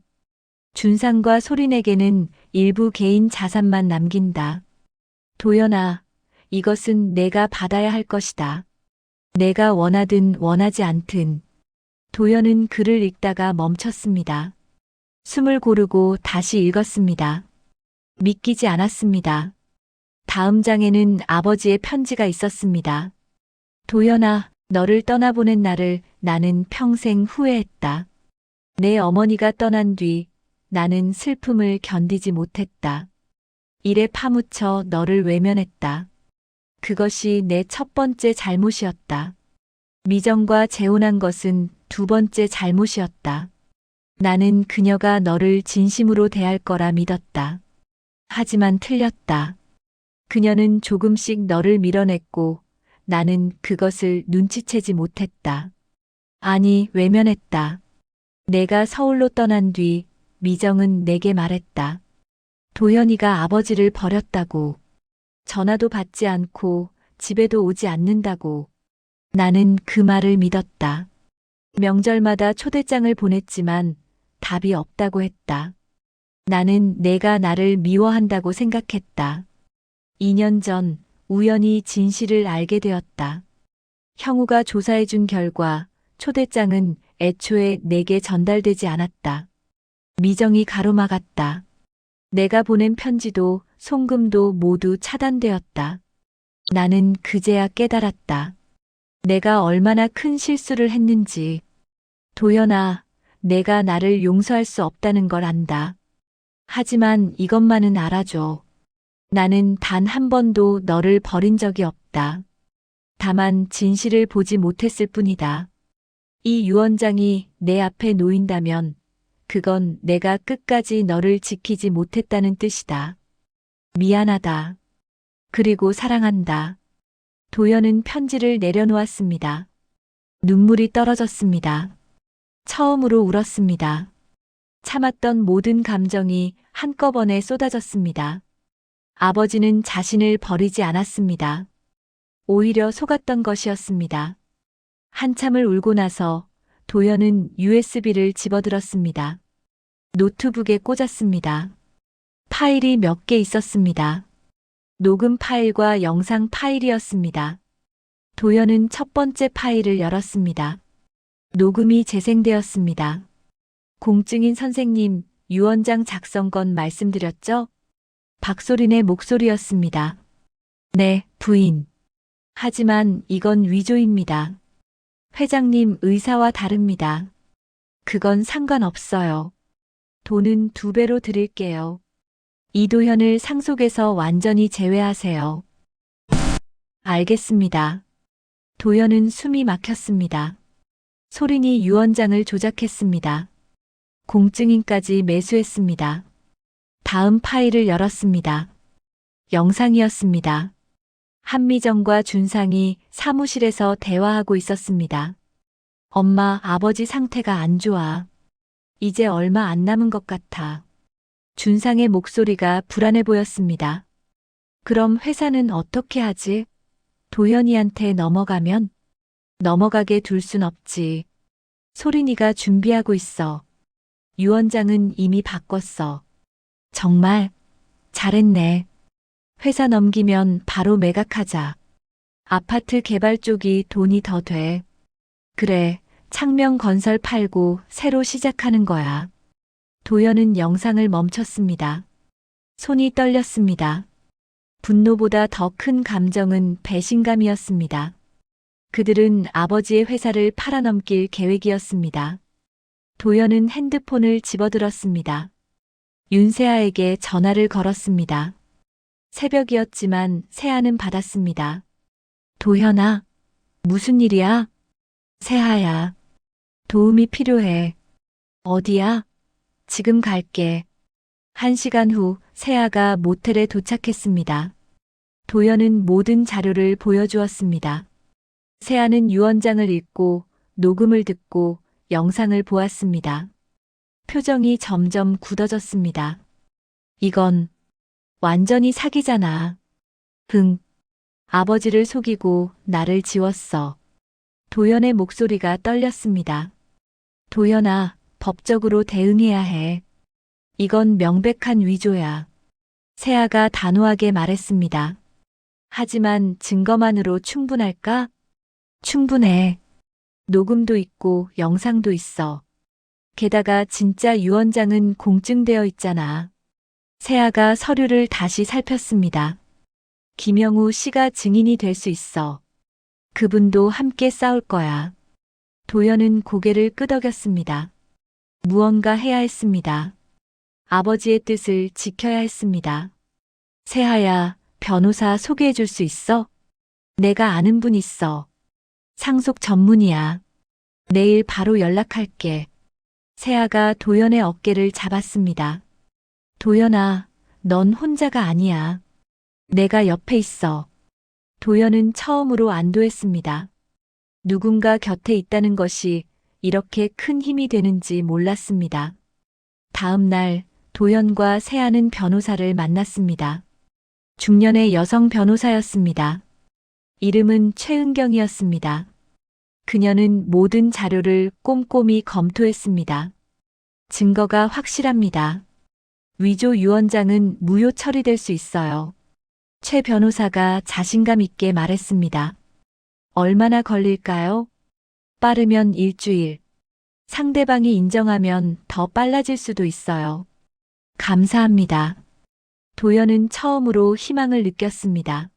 S1: 준상과 소린에게는 일부 개인 자산만 남긴다. 도연아, 이것은 내가 받아야 할 것이다. 내가 원하든 원하지 않든. 도연은 글을 읽다가 멈췄습니다. 숨을 고르고 다시 읽었습니다. 믿기지 않았습니다. 다음 장에는 아버지의 편지가 있었습니다. 도연아, 너를 떠나보낸 날을 나는 평생 후회했다. 내 어머니가 떠난 뒤 나는 슬픔을 견디지 못했다. 일에 파묻혀 너를 외면했다. 그것이 내 첫 번째 잘못이었다. 미정과 재혼한 것은 두 번째 잘못이었다. 나는 그녀가 너를 진심으로 대할 거라 믿었다. 하지만 틀렸다. 그녀는 조금씩 너를 밀어냈고 나는 그것을 눈치채지 못했다. 아니, 외면했다. 내가 서울로 떠난 뒤 미정은 내게 말했다. 도연이가 아버지를 버렸다고. 전화도 받지 않고 집에도 오지 않는다고. 나는 그 말을 믿었다. 명절마다 초대장을 보냈지만 답이 없다고 했다. 나는 내가 나를 미워한다고 생각했다. 2년 전 우연히 진실을 알게 되었다. 형우가 조사해준 결과 초대장은 애초에 내게 전달되지 않았다. 미정이 가로막았다. 내가 보낸 편지도 송금도 모두 차단되었다. 나는 그제야 깨달았다. 내가 얼마나 큰 실수를 했는지. 도연아, 내가 나를 용서할 수 없다는 걸 안다. 하지만 이것만은 알아줘. 나는 단 한 번도 너를 버린 적이 없다. 다만 진실을 보지 못했을 뿐이다. 이 유언장이 내 앞에 놓인다면 그건 내가 끝까지 너를 지키지 못했다는 뜻이다. 미안하다. 그리고 사랑한다. 도연은 편지를 내려놓았습니다. 눈물이 떨어졌습니다. 처음으로 울었습니다. 참았던 모든 감정이 한꺼번에 쏟아졌습니다. 아버지는 자신을 버리지 않았습니다. 오히려 속았던 것이었습니다. 한참을 울고 나서 도연은 USB를 집어들었습니다. 노트북에 꽂았습니다. 파일이 몇 개 있었습니다. 녹음 파일과 영상 파일이었습니다. 도연은 첫 번째 파일을 열었습니다. 녹음이 재생되었습니다. 공증인 선생님, 유언장 작성건 말씀드렸죠? 박소린의 목소리였습니다. 네, 부인. 하지만 이건 위조입니다. 회장님 의사와 다릅니다. 그건 상관없어요. 돈은 2배로 드릴게요. 이도현을 상속에서 완전히 제외하세요. 알겠습니다. 도현은 숨이 막혔습니다. 소린이 유언장을 조작했습니다. 공증인까지 매수했습니다. 다음 파일을 열었습니다. 영상이었습니다. 한미정과 준상이 사무실에서 대화하고 있었습니다. 엄마, 아버지 상태가 안 좋아. 이제 얼마 안 남은 것 같아. 준상의 목소리가 불안해 보였습니다. 그럼 회사는 어떻게 하지? 도현이한테 넘어가면? 넘어가게 둘 순 없지. 소린이가 준비하고 있어. 유언장은 이미 바꿨어. 정말? 잘했네. 회사 넘기면 바로 매각하자. 아파트 개발 쪽이 돈이 더 돼. 그래, 창명건설 팔고 새로 시작하는 거야. 도연은 영상을 멈췄습니다. 손이 떨렸습니다. 분노보다 더 큰 감정은 배신감이었습니다. 그들은 아버지의 회사를 팔아넘길 계획이었습니다. 도연은 핸드폰을 집어들었습니다. 윤세아에게 전화를 걸었습니다. 새벽이었지만 세아는 받았습니다. 도현아, 무슨 일이야? 세아야, 도움이 필요해. 어디야? 지금 갈게. 1시간 후 세아가 모텔에 도착했습니다. 도연은 모든 자료를 보여주었습니다. 세아는 유언장을 읽고 녹음을 듣고 영상을 보았습니다. 표정이 점점 굳어졌습니다. 이건 완전히 사기잖아. 아버지를 속이고 나를 지웠어. 도연의 목소리가 떨렸습니다. 도연아, 법적으로 대응해야 해. 이건 명백한 위조야. 세아가 단호하게 말했습니다. 하지만 증거만으로 충분할까? 충분해. 녹음도 있고 영상도 있어. 게다가 진짜 유언장은 공증되어 있잖아. 세아가 서류를 다시 살폈습니다. 김영우 씨가 증인이 될 수 있어. 그분도 함께 싸울 거야. 도연은 고개를 끄덕였습니다. 무언가 해야 했습니다. 아버지의 뜻을 지켜야 했습니다. 세아야, 변호사 소개해 줄 수 있어? 내가 아는 분 있어. 상속 전문이야. 내일 바로 연락할게. 세아가 도연의 어깨를 잡았습니다. 도연아, 넌 혼자가 아니야. 내가 옆에 있어. 도연은 처음으로 안도했습니다. 누군가 곁에 있다는 것이 이렇게 큰 힘이 되는지 몰랐습니다. 다음 날 도연과 세아는 변호사를 만났습니다. 중년의 여성 변호사였습니다. 이름은 최은경이었습니다. 그녀는 모든 자료를 꼼꼼히 검토했습니다. 증거가 확실합니다. 위조 유언장은 무효 처리될 수 있어요. 최 변호사가 자신감 있게 말했습니다. 얼마나 걸릴까요? 빠르면 일주일. 상대방이 인정하면 더 빨라질 수도 있어요. 감사합니다. 도연은 처음으로 희망을 느꼈습니다.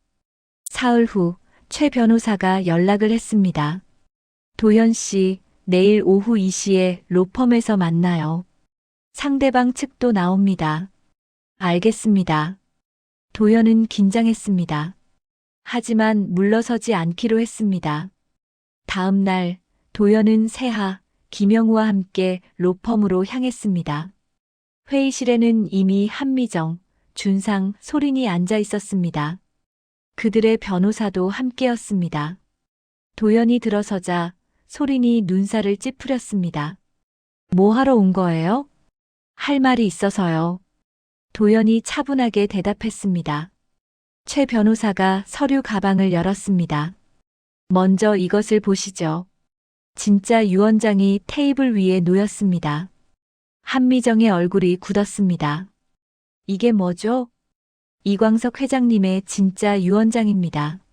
S1: 사흘 후 최 변호사가 연락을 했습니다. 도연 씨, 내일 오후 2시에 로펌에서 만나요. 상대방 측도 나옵니다. 알겠습니다. 도연은 긴장했습니다. 하지만 물러서지 않기로 했습니다. 다음 날 도연은 세하, 김영우와 함께 로펌으로 향했습니다. 회의실에는 이미 한미정, 준상, 소린이 앉아 있었습니다. 그들의 변호사도 함께였습니다. 도연이 들어서자 소린이 눈살을 찌푸렸습니다. 뭐 하러 온 거예요? 할 말이 있어서요. 도연이 차분하게 대답했습니다. 최 변호사가 서류 가방을 열었습니다. 먼저 이것을 보시죠. 진짜 유언장이 테이블 위에 놓였습니다. 한미정의 얼굴이 굳었습니다. 이게 뭐죠? 이광석 회장님의 진짜 유언장입니다.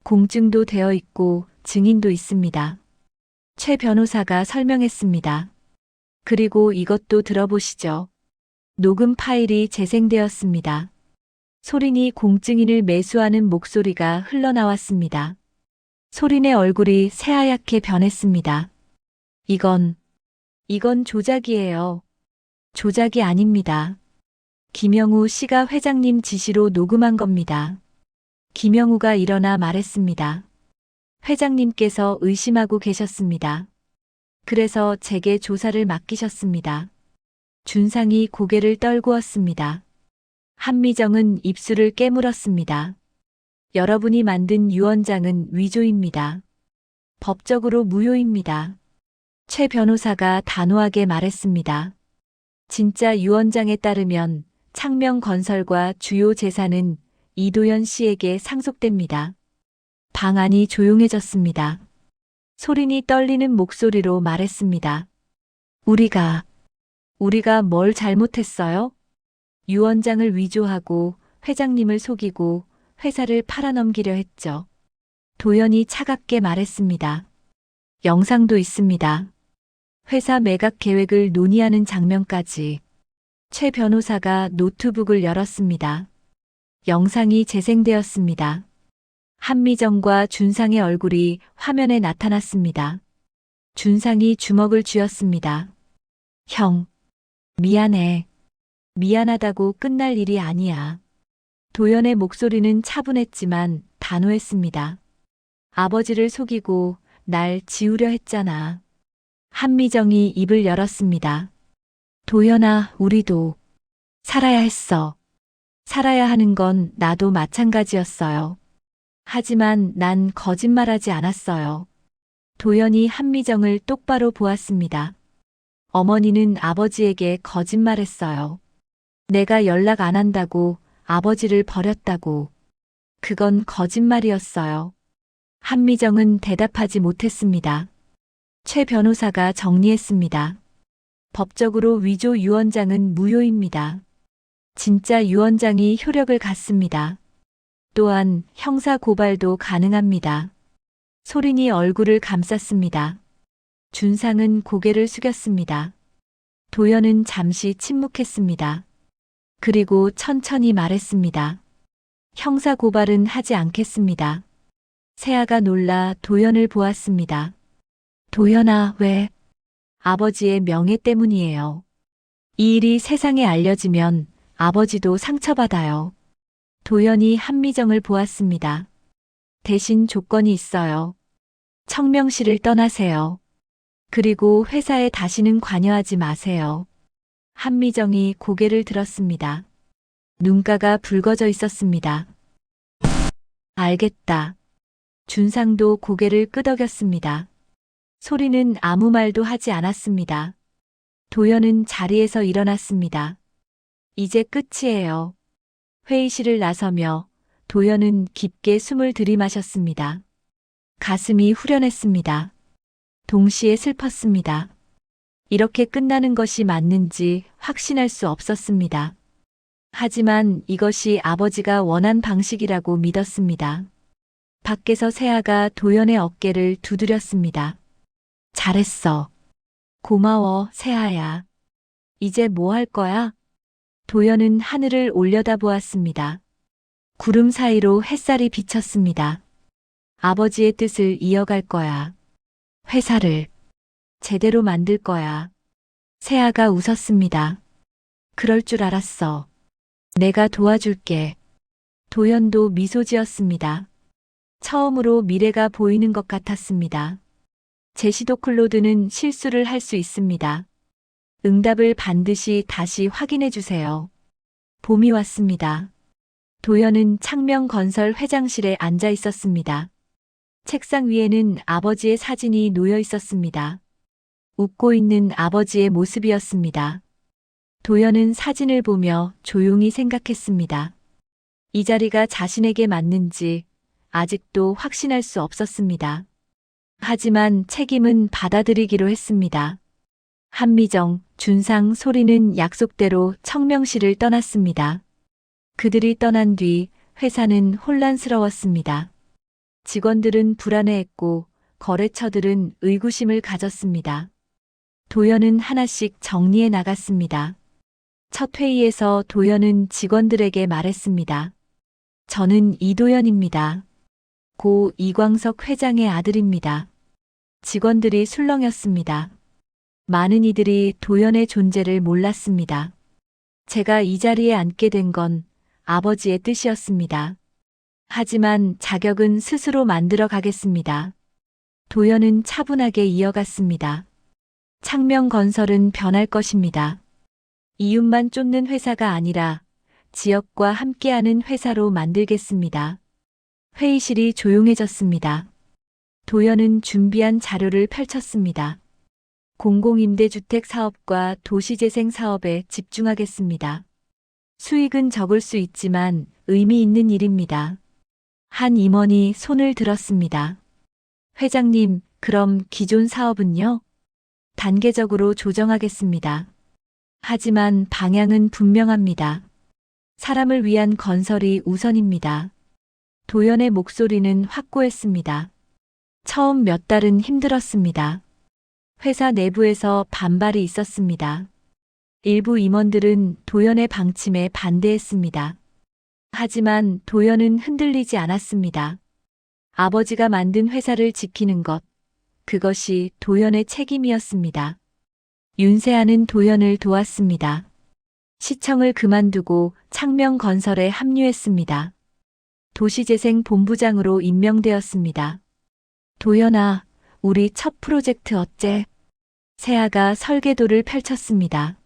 S1: 공증도 되어 있고 증인도 있습니다. 최 변호사가 설명했습니다. 그리고 이것도 들어보시죠. 녹음 파일이 재생되었습니다. 소린이 공증인을 매수하는 목소리가 흘러나왔습니다. 소린의 얼굴이 새하얗게 변했습니다. 이건 조작이에요. 조작이 아닙니다. 김영우 씨가 회장님 지시로 녹음한 겁니다. 김영우가 일어나 말했습니다. 회장님께서 의심하고 계셨습니다. 그래서 제게 조사를 맡기셨습니다. 준상이 고개를 떨구었습니다. 한미정은 입술을 깨물었습니다. 여러분이 만든 유언장은 위조입니다. 법적으로 무효입니다. 최 변호사가 단호하게 말했습니다. 진짜 유언장에 따르면 창명건설과 주요 재산은 이도연 씨에게 상속됩니다. 방 안이 조용해졌습니다. 소린이 떨리는 목소리로 말했습니다. 우리가 뭘 잘못했어요? 유언장을 위조하고 회장님을 속이고 회사를 팔아넘기려 했죠. 도연이 차갑게 말했습니다. 영상도 있습니다. 회사 매각 계획을 논의하는 장면까지. 최 변호사가 노트북을 열었습니다. 영상이 재생되었습니다. 한미정과 준상의 얼굴이 화면에 나타났습니다. 준상이 주먹을 쥐었습니다. 형, 미안해. 미안하다고 끝날 일이 아니야. 도연의 목소리는 차분했지만 단호했습니다. 아버지를 속이고 날 지우려 했잖아. 한미정이 입을 열었습니다. 도연아, 우리도 살아야 했어. 살아야 하는 건 나도 마찬가지였어요. 하지만 난 거짓말하지 않았어요. 도연이 한미정을 똑바로 보았습니다. 어머니는 아버지에게 거짓말했어요. 내가 연락 안 한다고, 아버지를 버렸다고. 그건 거짓말이었어요. 한미정은 대답하지 못했습니다. 최 변호사가 정리했습니다. 법적으로 위조 유언장은 무효입니다. 진짜 유언장이 효력을 갖습니다. 또한 형사 고발도 가능합니다. 소린이 얼굴을 감쌌습니다. 준상은 고개를 숙였습니다. 도연은 잠시 침묵했습니다. 그리고 천천히 말했습니다. 형사 고발은 하지 않겠습니다. 세아가 놀라 도연을 보았습니다. 도연아, 왜? 아버지의 명예 때문이에요. 이 일이 세상에 알려지면 아버지도 상처받아요. 도연이 한미정을 보았습니다. 대신 조건이 있어요. 청명시를 떠나세요. 그리고 회사에 다시는 관여하지 마세요. 한미정이 고개를 들었습니다. 눈가가 붉어져 있었습니다. 알겠다. 준상도 고개를 끄덕였습니다. 소리는 아무 말도 하지 않았습니다. 도연은 자리에서 일어났습니다. 이제 끝이에요. 회의실을 나서며 도연은 깊게 숨을 들이마셨습니다. 가슴이 후련했습니다. 동시에 슬펐습니다. 이렇게 끝나는 것이 맞는지 확신할 수 없었습니다. 하지만 이것이 아버지가 원한 방식이라고 믿었습니다. 밖에서 세아가 도연의 어깨를 두드렸습니다. 잘했어. 고마워, 세아야. 이제 뭐 할 거야? 도연은 하늘을 올려다보았습니다. 구름 사이로 햇살이 비쳤습니다. 아버지의 뜻을 이어갈 거야. 회사를 제대로 만들 거야. 세아가 웃었습니다. 그럴 줄 알았어. 내가 도와줄게. 도연도 미소 지었습니다. 처음으로 미래가 보이는 것 같았습니다. 제시도 클로드는 실수를 할 수 있습니다. 응답을 반드시 다시 확인해 주세요. 봄이 왔습니다. 도연은 창명건설 회장실에 앉아 있었습니다. 책상 위에는 아버지의 사진이 놓여 있었습니다. 웃고 있는 아버지의 모습이었습니다. 도연은 사진을 보며 조용히 생각했습니다. 이 자리가 자신에게 맞는지 아직도 확신할 수 없었습니다. 하지만 책임은 받아들이기로 했습니다. 한미정, 준상, 소리는 약속대로 청명시를 떠났습니다. 그들이 떠난 뒤 회사는 혼란스러웠습니다. 직원들은 불안해했고 거래처들은 의구심을 가졌습니다. 도연은 하나씩 정리해 나갔습니다. 첫 회의에서 도연은 직원들에게 말했습니다. 저는 이도연입니다. 고 이광석 회장의 아들입니다. 직원들이 술렁였습니다. 많은 이들이 도연의 존재를 몰랐습니다. 제가 이 자리에 앉게 된 건 아버지의 뜻이었습니다. 하지만 자격은 스스로 만들어 가겠습니다. 도연은 차분하게 이어갔습니다. 창명건설은 변할 것입니다. 이윤만 쫓는 회사가 아니라 지역과 함께하는 회사로 만들겠습니다. 회의실이 조용해졌습니다. 도연은 준비한 자료를 펼쳤습니다. 공공임대주택 사업과 도시재생 사업에 집중하겠습니다. 수익은 적을 수 있지만 의미 있는 일입니다. 한 임원이 손을 들었습니다. 회장님, 그럼 기존 사업은요? 단계적으로 조정하겠습니다. 하지만 방향은 분명합니다. 사람을 위한 건설이 우선입니다. 도연의 목소리는 확고했습니다. 처음 몇 달은 힘들었습니다. 회사 내부에서 반발이 있었습니다. 일부 임원들은 도연의 방침에 반대했습니다. 하지만 도연은 흔들리지 않았습니다. 아버지가 만든 회사를 지키는 것, 그것이 도연의 책임이었습니다. 윤세아는 도연을 도왔습니다. 시청을 그만두고 창명건설에 합류했습니다. 도시재생 본부장으로 임명되었습니다. 도연아, 우리 첫 프로젝트 어째? 세아가 설계도를 펼쳤습니다.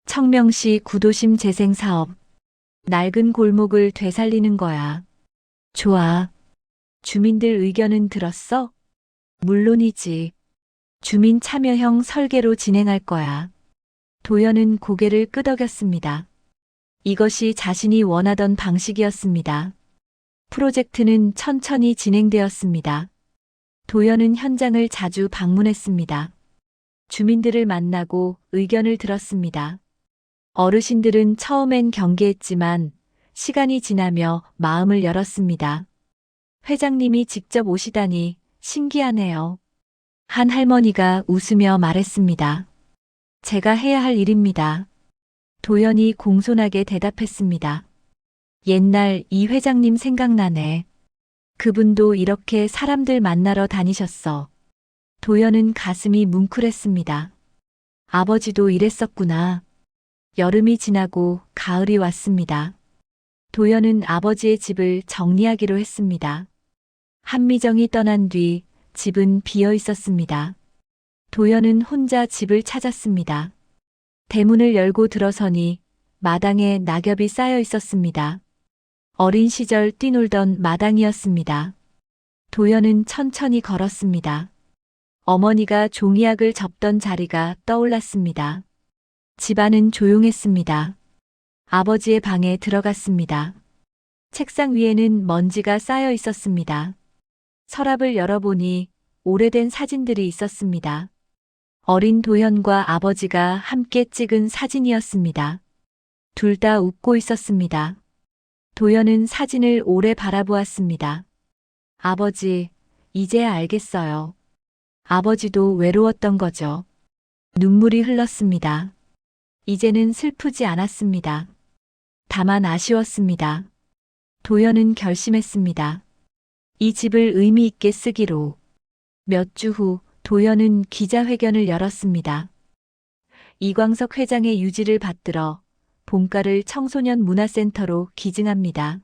S1: 청명시 구도심 재생 사업. 낡은 골목을 되살리는 거야. 좋아. 주민들 의견은 들었어? 물론이지. 주민 참여형 설계로 진행할 거야. 도연은 고개를 끄덕였습니다. 이것이 자신이 원하던 방식이었습니다. 프로젝트는 천천히 진행되었습니다. 도연은 현장을 자주 방문했습니다. 주민들을 만나고 의견을 들었습니다. 어르신들은 처음엔 경계했지만 시간이 지나며 마음을 열었습니다. 회장님이 직접 오시다니 신기하네요. 한 할머니가 웃으며 말했습니다. 제가 해야 할 일입니다. 도연이 공손하게 대답했습니다. 옛날 이 회장님 생각나네. 그분도 이렇게 사람들 만나러 다니셨어. 도연은 가슴이 뭉클했습니다. 아버지도 이랬었구나. 여름이 지나고 가을이 왔습니다. 도연은 아버지의 집을 정리하기로 했습니다. 한미정이 떠난 뒤 집은 비어 있었습니다. 도연은 혼자 집을 찾았습니다. 대문을 열고 들어서니 마당에 낙엽이 쌓여 있었습니다. 어린 시절 뛰놀던 마당이었습니다. 도연은 천천히 걸었습니다. 어머니가 종이약을 접던 자리가 떠올랐습니다. 집안은 조용했습니다. 아버지의 방에 들어갔습니다. 책상 위에는 먼지가 쌓여 있었습니다. 서랍을 열어보니 오래된 사진들이 있었습니다. 어린 도연과 아버지가 함께 찍은 사진이었습니다. 둘 다 웃고 있었습니다. 도연은 사진을 오래 바라보았습니다. 아버지, 이제야 알겠어요. 아버지도 외로웠던 거죠. 눈물이 흘렀습니다. 이제는 슬프지 않았습니다. 다만 아쉬웠습니다. 도연은 결심했습니다. 이 집을 의미 있게 쓰기로. 몇 주 후 도연은 기자회견을 열었습니다. 이광석 회장의 유지를 받들어 본가를 청소년 문화센터로 기증합니다.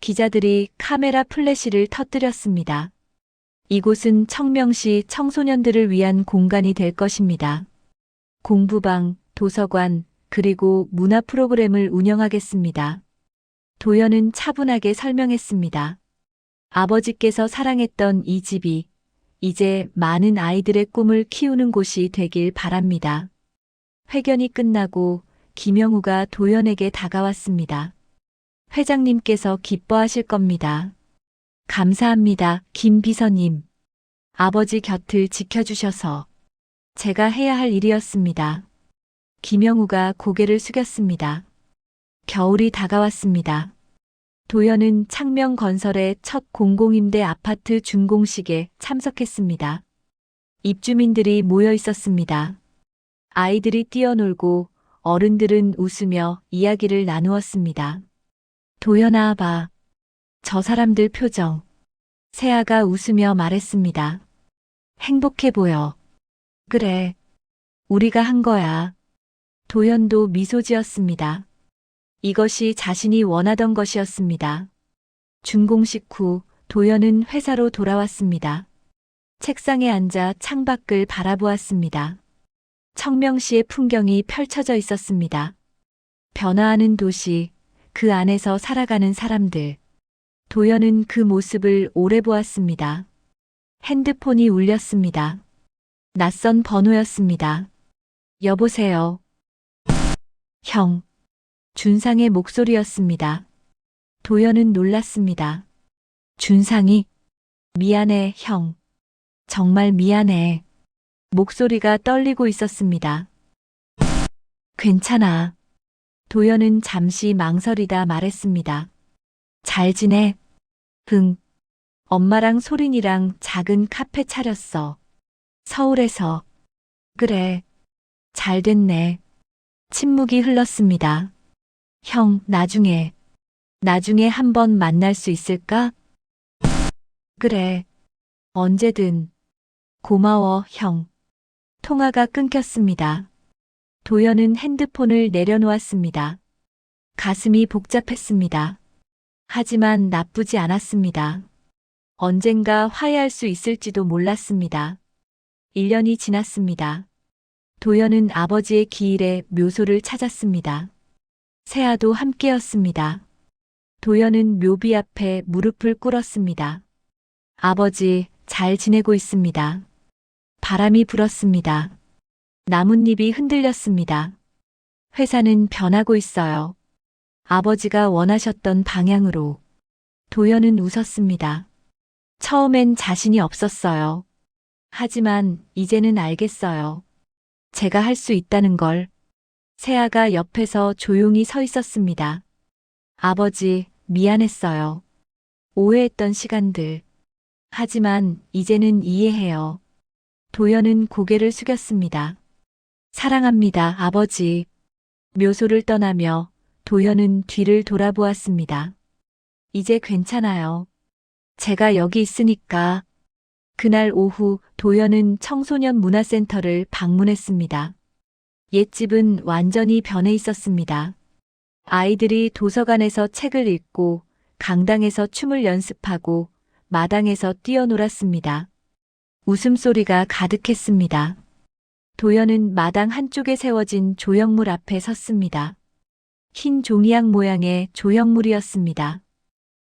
S1: 기자들이 카메라 플래시를 터뜨렸습니다. 이곳은 청명시 청소년들을 위한 공간이 될 것입니다. 공부방, 도서관, 그리고 문화 프로그램을 운영하겠습니다. 도연은 차분하게 설명했습니다. 아버지께서 사랑했던 이 집이 이제 많은 아이들의 꿈을 키우는 곳이 되길 바랍니다. 회견이 끝나고 김영우가 도연에게 다가왔습니다. 회장님께서 기뻐하실 겁니다. 감사합니다, 김 비서님. 아버지 곁을 지켜주셔서 제가 해야 할 일이었습니다. 김영우가 고개를 숙였습니다. 겨울이 다가왔습니다. 도연은 창명건설의 첫 공공임대 아파트 준공식에 참석했습니다. 입주민들이 모여 있었습니다. 아이들이 뛰어놀고 어른들은 웃으며 이야기를 나누었습니다. 도연아 봐. 저 사람들 표정. 세아가 웃으며 말했습니다. 행복해 보여. 그래. 우리가 한 거야. 도연도 미소 지었습니다. 이것이 자신이 원하던 것이었습니다. 준공식 후 도연은 회사로 돌아왔습니다. 책상에 앉아 창밖을 바라보았습니다. 청명시의 풍경이 펼쳐져 있었습니다. 변화하는 도시, 그 안에서 살아가는 사람들. 도연은 그 모습을 오래 보았습니다. 핸드폰이 울렸습니다. 낯선 번호였습니다. 여보세요. 형. 준상의 목소리였습니다. 도연은 놀랐습니다. 준상이? 미안해, 형. 정말 미안해. 목소리가 떨리고 있었습니다. 괜찮아. 도연은 잠시 망설이다 말했습니다. 잘 지내? 응. 엄마랑 소린이랑 작은 카페 차렸어. 서울에서. 그래. 잘 됐네. 침묵이 흘렀습니다. 형, 나중에 한번 만날 수 있을까? 그래. 언제든. 고마워, 형. 통화가 끊겼습니다. 도연은 핸드폰을 내려놓았습니다. 가슴이 복잡했습니다. 하지만 나쁘지 않았습니다. 언젠가 화해할 수 있을지도 몰랐습니다. 1년이 지났습니다. 도연은 아버지의 기일에 묘소를 찾았습니다. 세아도 함께였습니다. 도연은 묘비 앞에 무릎을 꿇었습니다. 아버지, 잘 지내고 있습니다. 바람이 불었습니다. 나뭇잎이 흔들렸습니다. 회사는 변하고 있어요. 아버지가 원하셨던 방향으로. 도연은 웃었습니다. 처음엔 자신이 없었어요. 하지만 이제는 알겠어요. 제가 할 수 있다는 걸. 세아가 옆에서 조용히 서 있었습니다. 아버지, 미안했어요. 오해했던 시간들. 하지만 이제는 이해해요. 도연은 고개를 숙였습니다. 사랑합니다, 아버지. 묘소를 떠나며 도연은 뒤를 돌아보았습니다. 이제 괜찮아요. 제가 여기 있으니까. 그날 오후 도연은 청소년 문화센터를 방문했습니다. 옛집은 완전히 변해 있었습니다. 아이들이 도서관에서 책을 읽고 강당에서 춤을 연습하고 마당에서 뛰어놀았습니다. 웃음소리가 가득했습니다. 도연은 마당 한쪽에 세워진 조형물 앞에 섰습니다. 흰 종이약 모양의 조형물이었습니다.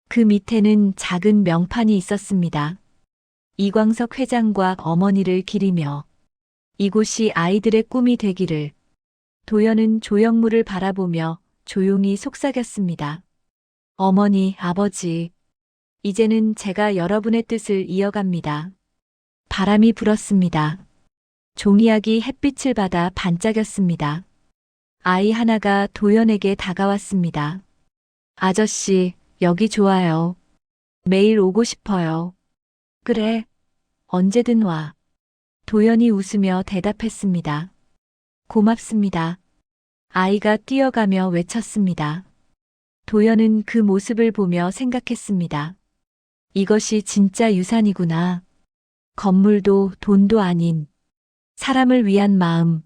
S1: 그 밑에는 작은 명판이 있었습니다. 이광석 회장과 어머니를 기리며 이곳이 아이들의 꿈이 되기를. 도연은 조형물을 바라보며 조용히 속삭였습니다. 어머니, 아버지, 이제는 제가 여러분의 뜻을 이어갑니다. 바람이 불었습니다. 종이약이 햇빛을 받아 반짝였습니다. 아이 하나가 도연에게 다가왔습니다. 아저씨, 여기 좋아요. 매일 오고 싶어요. 그래, 언제든 와. 도연이 웃으며 대답했습니다. 고맙습니다. 아이가 뛰어가며 외쳤습니다. 도연은 그 모습을 보며 생각했습니다. 이것이 진짜 유산이구나. 건물도 돈도 아닌 사람을 위한 마음.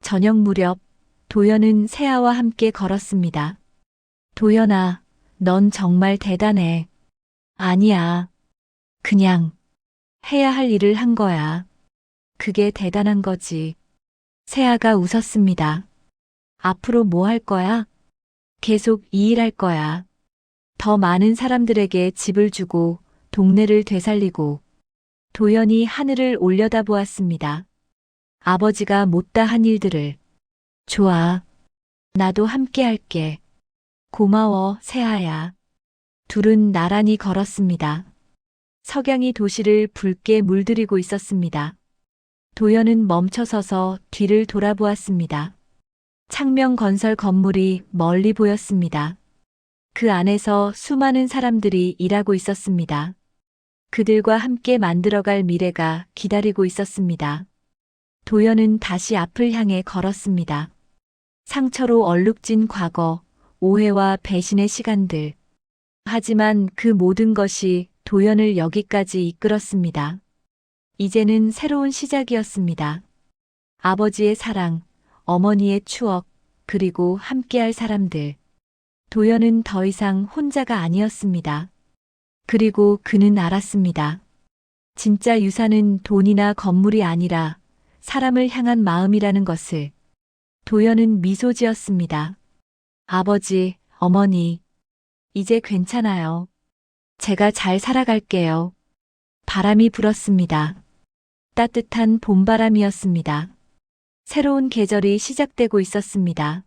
S1: 저녁 무렵 도연은 세아와 함께 걸었습니다. 도연아, 넌 정말 대단해. 아니야. 그냥 해야 할 일을 한 거야. 그게 대단한 거지. 세아가 웃었습니다. 앞으로 뭐 할 거야? 계속 이 일 할 거야. 더 많은 사람들에게 집을 주고 동네를 되살리고. 도연이 하늘을 올려다보았습니다. 아버지가 못다 한 일들을. 좋아. 나도 함께 할게. 고마워, 세아야. 둘은 나란히 걸었습니다. 석양이 도시를 붉게 물들이고 있었습니다. 도연은 멈춰서서 뒤를 돌아보았습니다. 창명 건설 건물이 멀리 보였습니다. 그 안에서 수많은 사람들이 일하고 있었습니다. 그들과 함께 만들어갈 미래가 기다리고 있었습니다. 도연은 다시 앞을 향해 걸었습니다. 상처로 얼룩진 과거, 오해와 배신의 시간들. 하지만 그 모든 것이 도연을 여기까지 이끌었습니다. 이제는 새로운 시작이었습니다. 아버지의 사랑, 어머니의 추억, 그리고 함께할 사람들. 도연은 더 이상 혼자가 아니었습니다. 그리고 그는 알았습니다. 진짜 유산은 돈이나 건물이 아니라 사람을 향한 마음이라는 것을. 도연은 미소 지었습니다. 아버지, 어머니, 이제 괜찮아요. 제가 잘 살아갈게요. 바람이 불었습니다. 따뜻한 봄바람이었습니다. 새로운 계절이 시작되고 있었습니다.